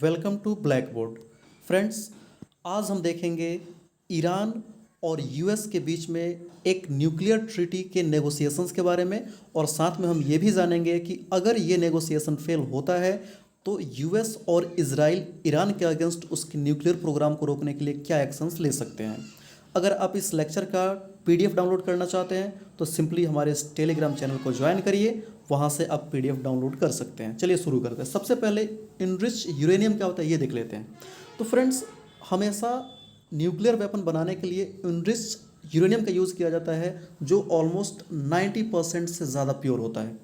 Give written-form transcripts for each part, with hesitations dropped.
Welcome to blackboard. Friends, आज हम देखेंगे ईरान और यूएस के बीच में एक न्यूक्लियर ट्रीटी के नेगोशिएशंस के बारे में, और साथ में हम ये भी जानेंगे कि अगर ये नेगोशिएशन फेल होता है तो यूएस और इजराइल ईरान के अगेंस्ट उसके न्यूक्लियर प्रोग्राम को रोकने के लिए क्या एक्शंस ले सकते हैं। अगर आप इस लेक्चर का पीडीएफ डाउनलोड करना चाहते हैं तो सिंपली हमारे इस टेलीग्राम चैनल को ज्वाइन करिए, वहाँ से आप पीडीएफ डाउनलोड कर सकते हैं। चलिए शुरू करते हैं। सबसे पहले इनरिच यूरेनियम क्या होता है ये देख लेते हैं। तो फ्रेंड्स, हमेशा न्यूक्लियर वेपन बनाने के लिए इनरिच यूरेनियम का यूज़ किया जाता है जो ऑलमोस्ट 90% से ज़्यादा प्योर होता है।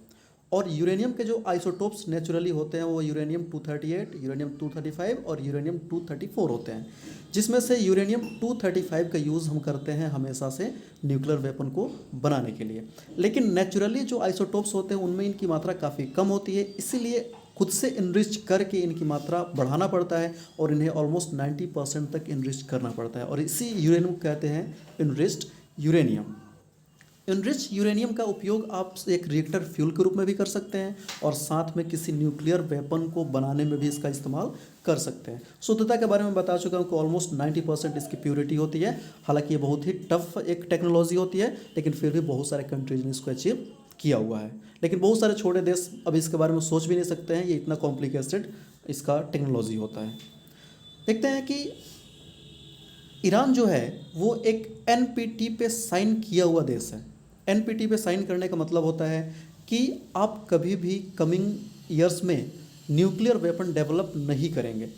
और यूरेनियम के जो आइसोटोप्स नेचुरली होते हैं वो यूरेनियम 238, यूरेनियम 235 और यूरेनियम 234 होते हैं, जिसमें से यूरेनियम 235 का यूज़ हम करते हैं हमेशा से न्यूक्लियर वेपन को बनाने के लिए। लेकिन नेचुरली जो आइसोटोप्स होते हैं उनमें इनकी मात्रा काफ़ी कम होती है, इसीलिए खुद से इनरिच करके इनकी मात्रा बढ़ाना पड़ता है और इन्हें ऑलमोस्ट 90% तक इनरिच करना पड़ता है, और इसी यूरेनियम को कहते हैं इनरिच्ड यूरेनियम। इनरिच यूरेनियम का उपयोग आप एक रिएक्टर फ्यूल के रूप में भी कर सकते हैं और साथ में किसी न्यूक्लियर वेपन को बनाने में भी इसका इस्तेमाल कर सकते हैं। शुद्धता के बारे में बता चुका हूँ कि ऑलमोस्ट 90% इसकी प्योरिटी होती है। हालांकि ये बहुत ही टफ एक टेक्नोलॉजी होती है, लेकिन फिर भी बहुत सारे कंट्रीज ने इसको अचीव किया हुआ है। लेकिन बहुत सारे छोटे देश अब इसके बारे में सोच भी नहीं सकते हैं, ये इतना कॉम्प्लिकेटेड इसका टेक्नोलॉजी होता है। देखते हैं कि ईरान जो है वो एक एनपीटी पे साइन किया हुआ देश है। एनपीटी पे साइन करने का मतलब होता है कि आप कभी भी कमिंग ईयर्स में न्यूक्लियर वेपन डेवलप नहीं करेंगे।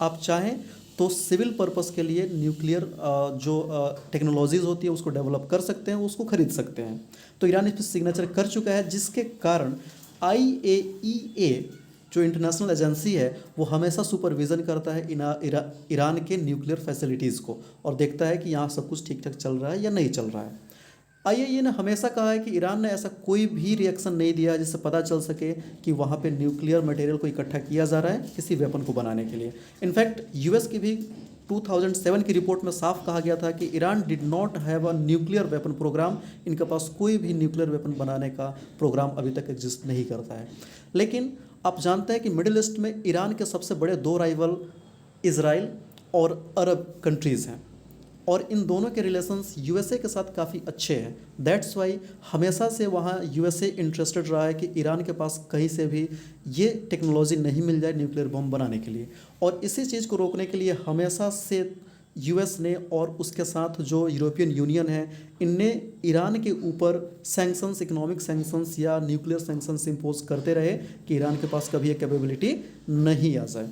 आप चाहें तो सिविल पर्पस के लिए न्यूक्लियर जो टेक्नोलॉजीज़ होती है उसको डेवलप कर सकते हैं, उसको खरीद सकते हैं। तो ईरान इस पर सिग्नेचर कर चुका है, जिसके कारण IAEA जो इंटरनेशनल एजेंसी है वो हमेशा सुपरविज़न करता है ईरान के न्यूक्लियर फैसिलिटीज़ को और देखता है कि यहाँ सब कुछ ठीक ठाक चल रहा है या नहीं चल रहा है। IAEA ने हमेशा कहा है कि ईरान ने ऐसा कोई भी रिएक्शन नहीं दिया जिससे पता चल सके कि वहाँ पे न्यूक्लियर मटेरियल को इकट्ठा किया जा रहा है किसी वेपन को बनाने के लिए। इनफैक्ट यूएस की भी 2007 की रिपोर्ट में साफ कहा गया था कि Iran did not have a nuclear weapon program. इनके पास कोई भी न्यूक्लियर वेपन बनाने का प्रोग्राम अभी तक एग्जिस्ट नहीं करता है। लेकिन आप जानते हैं कि मिडिल ईस्ट में ईरान के सबसे बड़े दो राइवल इजराइल और अरब कंट्रीज़ हैं, और इन दोनों के रिलेशंस यूएसए के साथ काफ़ी अच्छे हैं। दैट्स वाई हमेशा से वहाँ यूएसए इंटरेस्टेड रहा है कि ईरान के पास कहीं से भी ये टेक्नोलॉजी नहीं मिल जाए न्यूक्लियर बम बनाने के लिए, और इसी चीज़ को रोकने के लिए हमेशा से यूएस ने और उसके साथ जो यूरोपियन यूनियन है इनने ईरान के ऊपर सैंक्शंस, इकोनॉमिक सैंक्शंस या न्यूक्लियर सैंक्शंस इम्पोज करते रहे कि ईरान के पास कभी ये कैपेबिलिटी नहीं आ जाए।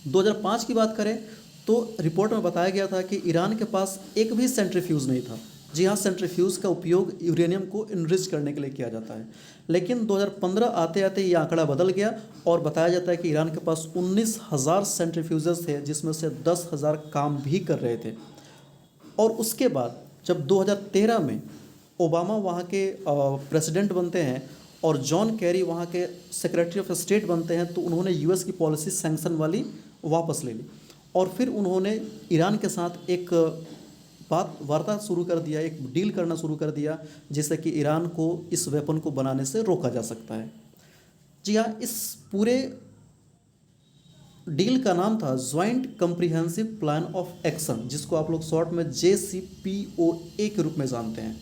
2005 की बात करें तो रिपोर्ट में बताया गया था कि ईरान के पास एक भी सेंट्रीफ्यूज नहीं था। जी हाँ, सेंट्रीफ्यूज का उपयोग यूरेनियम को इनरिच करने के लिए किया जाता है। लेकिन 2015 आते आते ये आंकड़ा बदल गया और बताया जाता है कि ईरान के पास 19,000 सेंट्रीफ्यूजेस थे, जिसमें से 10,000 काम भी कर रहे थे। और उसके बाद जब 2013 में ओबामा वहाँ के प्रेसिडेंट बनते हैं और जॉन कैरी वहाँ के सेक्रेटरी ऑफ स्टेट बनते हैं, तो उन्होंने यूएस की पॉलिसी सैंक्शन वाली वापस ले ली और फिर उन्होंने ईरान के साथ एक वार्ता शुरू कर दिया, एक डील करना शुरू कर दिया, जिससे कि ईरान को इस वेपन को बनाने से रोका जा सकता है। जी हाँ, इस पूरे डील का नाम था joint comprehensive plan of action, जिसको आप लोग शॉर्ट में JCPOA के रूप में जानते हैं।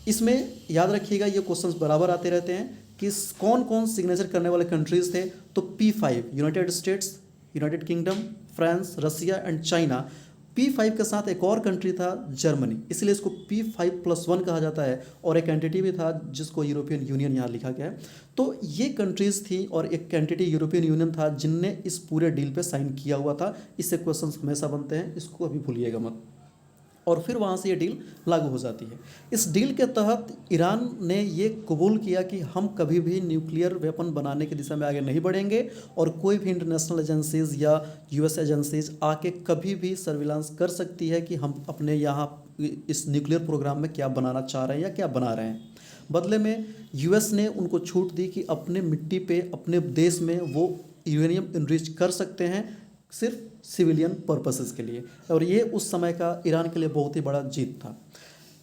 इसमें याद रखिएगा ये क्वेश्चंस बराबर आते रहते हैं कि कौन कौन सिग्नेचर करने वाले कंट्रीज़ थे। तो P5 United States, United Kingdom, France, Russia and China. P5 के साथ एक और कंट्री था जर्मनी, इसलिए इसको P5+1 कहा जाता है, और एक एंटिटी भी था जिसको यूरोपियन यूनियन यहाँ लिखा गया है। तो ये कंट्रीज़ थी और एक एंटिटी यूरोपियन यूनियन था जिनने इस पूरे डील पे साइन किया हुआ था। इससे क्वेश्चंस हमेशा बनते हैं, इसको अभी भूलिएगा मत। और फिर वहाँ से ये डील लागू हो जाती है। इस डील के तहत ईरान ने ये कबूल किया कि हम कभी भी न्यूक्लियर वेपन बनाने की दिशा में आगे नहीं बढ़ेंगे, और कोई भी इंटरनेशनल एजेंसीज़ या यूएस एजेंसीज़ आके कभी भी सर्विलांस कर सकती है कि हम अपने यहाँ इस न्यूक्लियर प्रोग्राम में क्या बनाना चाह रहे हैं या क्या बना रहे हैं। बदले में यूएस ने उनको छूट दी कि अपने मिट्टी पे, अपने देश में वो यूरेनियम इनरिच कर सकते हैं सिर्फ सिविलियन पर्पसेस के लिए, और ये उस समय का ईरान के लिए बहुत ही बड़ा जीत था।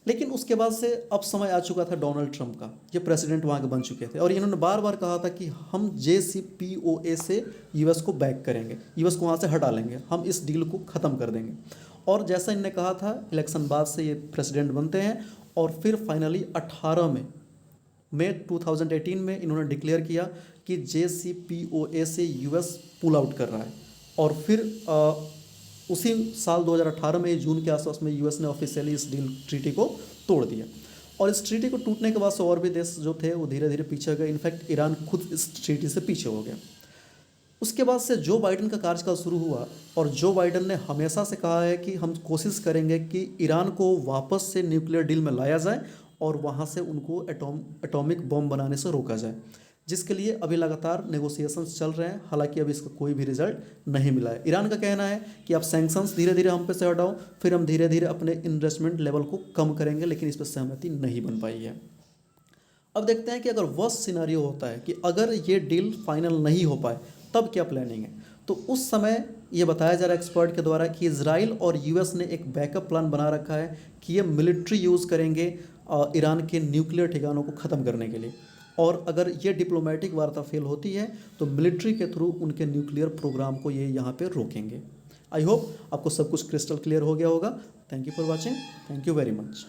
लेकिन उसके बाद से अब समय आ चुका था डोनाल्ड ट्रंप का, ये प्रेसिडेंट वहाँ के बन चुके थे और इन्होंने बार बार कहा था कि हम JCPOA से यूएस को बैक करेंगे, यूएस को वहाँ से हटा लेंगे, हम इस डील को ख़त्म कर देंगे। और जैसा इन्होंने कहा था, इलेक्शन बाद से ये प्रेसिडेंट बनते हैं और फिर फाइनली 18 में मई 2018 में इन्होंने डिक्लेयर किया कि JCPOA से यूएस पुल आउट कर रहा है। और फिर उसी साल 2018 में जून के आसपास में यूएस ने ऑफिशियली इस डील ट्रीटी को तोड़ दिया। और इस ट्रीटी को टूटने के बाद से और भी देश जो थे वो धीरे धीरे पीछे गए, इनफैक्ट ईरान खुद इस ट्रीटी से पीछे हो गया। उसके बाद से जो बाइडन का कार्यकाल शुरू हुआ और जो बाइडन ने हमेशा से कहा है कि हम कोशिश करेंगे कि ईरान को वापस से न्यूक्लियर डील में लाया जाए और वहाँ से उनको एटॉमिक बम बनाने से रोका जाए, जिसके लिए अभी लगातार नेगोशिएशंस चल रहे हैं। हालांकि अभी इसका कोई भी रिजल्ट नहीं मिला है। ईरान का कहना है कि आप सैंक्शंस धीरे धीरे हम पे से हटाओ, फिर हम धीरे धीरे अपने इन्वेस्टमेंट लेवल को कम करेंगे, लेकिन इस पर सहमति नहीं बन पाई है। अब देखते हैं कि अगर वर्स्ट सिनारियो होता है कि अगर ये डील फाइनल नहीं हो पाए तब क्या प्लानिंग है। तो उस समय ये बताया जा रहा है एक्सपर्ट के द्वारा कि इजराइल और यूएस ने एक बैकअप प्लान बना रखा है कि ये मिलिट्री यूज़ करेंगे ईरान के न्यूक्लियर ठिकानों को ख़त्म करने के लिए। और अगर ये डिप्लोमेटिक वार्ता फेल होती है तो मिलिट्री के थ्रू उनके न्यूक्लियर प्रोग्राम को ये यहाँ पे रोकेंगे। आई होप आपको सब कुछ क्रिस्टल क्लियर हो गया होगा। Thank you for watching. Thank you very much.